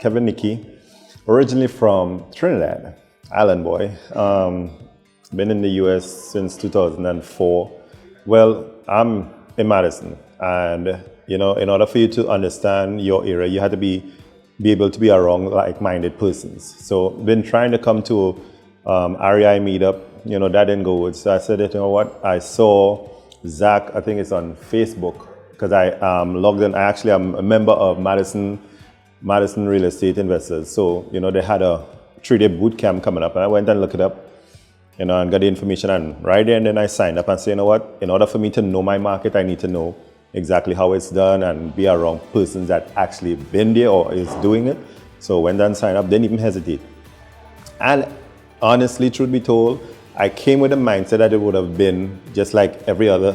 Kevin Nicky, originally from Trinidad, island boy. Been in the US since 2004. Well, I'm in Madison, and in order for you to understand your area, you had to be able to be around like-minded persons. So, been trying to come to REI meetup. That didn't go good. So I said, you know what? I saw Zach. I think it's on Facebook because I logged in. I actually am a member of Madison Real Estate Investors. So, they had a 3-day boot camp coming up, and I went and looked it up, and got the information, and right there and then I signed up and said, you know what, in order for me to know my market, I need to know exactly how it's done and be around persons that actually been there or is doing it. So went and signed up, didn't even hesitate. And honestly, truth be told, I came with a mindset that it would have been just like every other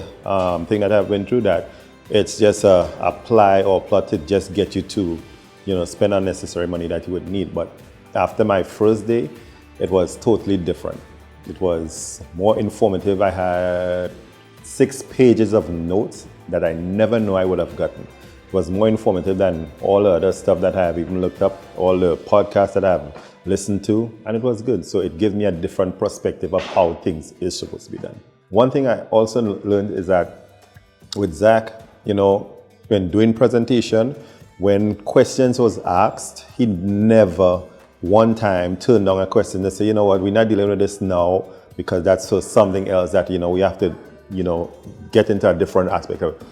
thing that I've been through, that it's just a ply or plot to just get you to spend unnecessary money that you would need. But after my first day, it was totally different. It was more informative. I had 6 pages of notes that I never knew I would have gotten. It was more informative than all the other stuff that I have even looked up, all the podcasts that I've listened to, and it was good. So it gave me a different perspective of how things is supposed to be done. One thing I also learned is that with Zach, when doing presentation, when questions was asked, he never one time turned down a question to say, you know what, we're not dealing with this now because that's for something else that, we have to, get into a different aspect of it.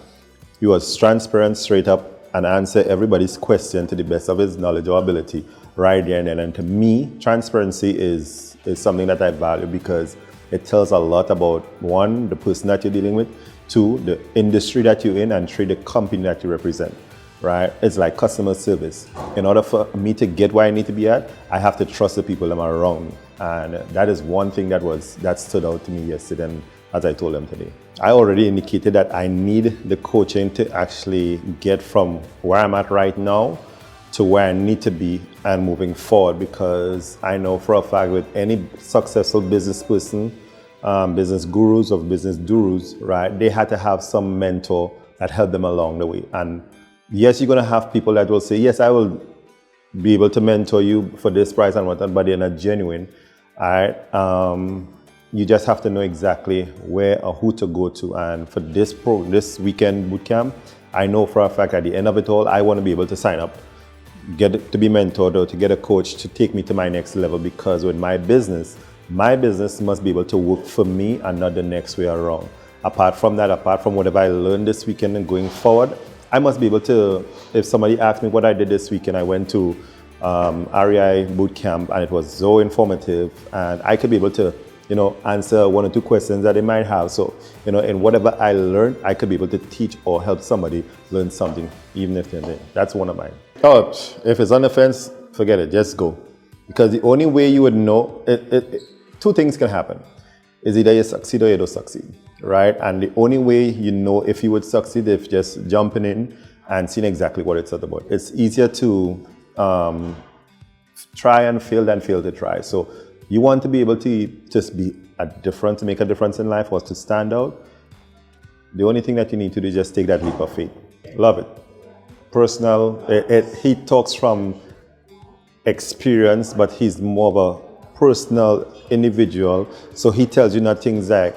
He was transparent, straight up, and answer everybody's question to the best of his knowledge or ability right there and then. And to me, transparency is something that I value because it tells a lot about, 1, the person that you're dealing with, 2, the industry that you're in, and 3, the company that you represent. Right? It's like customer service. In order for me to get where I need to be at, I have to trust the people that are around me. And that is one thing that stood out to me yesterday, and as I told them today. I already indicated that I need the coaching to actually get from where I'm at right now to where I need to be and moving forward, because I know for a fact with any successful business person, business gurus or business gurus, right, they had to have some mentor that helped them along the way. And yes, you're going to have people that will say, yes, I will be able to mentor you for this price and whatnot, but they're not genuine. All right. You just have to know exactly where or who to go to. And for this weekend bootcamp, I know for a fact at the end of it all, I want to be able to sign up, get to be mentored, or to get a coach to take me to my next level, because with my business must be able to work for me and not the next way around. Apart from whatever I learned this weekend and going forward, I must be able to, if somebody asks me what I did this weekend, I went to REI Bootcamp, and it was so informative, and I could be able to, answer 1 or 2 questions that they might have. So, in whatever I learned, I could be able to teach or help somebody learn something, even if they're there. That's one of mine. Oh, if it's on the fence, forget it, just go. Because the only way you would know, 2 things can happen. Is either you succeed or you don't succeed, right? And the only way you know if you would succeed is just jumping in and seeing exactly what it's all about. It's easier to try and fail than fail to try. So you want to be able to just be to make a difference in life or to stand out. The only thing that you need to do is just take that leap of faith. Love it. Personal, he talks from experience, but he's more of a personal individual, so he tells you not things that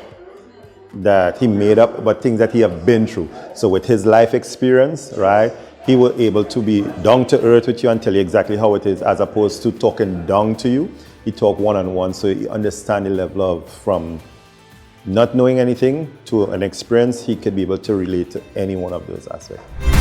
he made up, but things that he have been through. So with his life experience, right, he was able to be down to earth with you and tell you exactly how it is, as opposed to talking down to you. He talk one-on-one, so you understand the level of, from not knowing anything to an experience, he could be able to relate to any one of those aspects.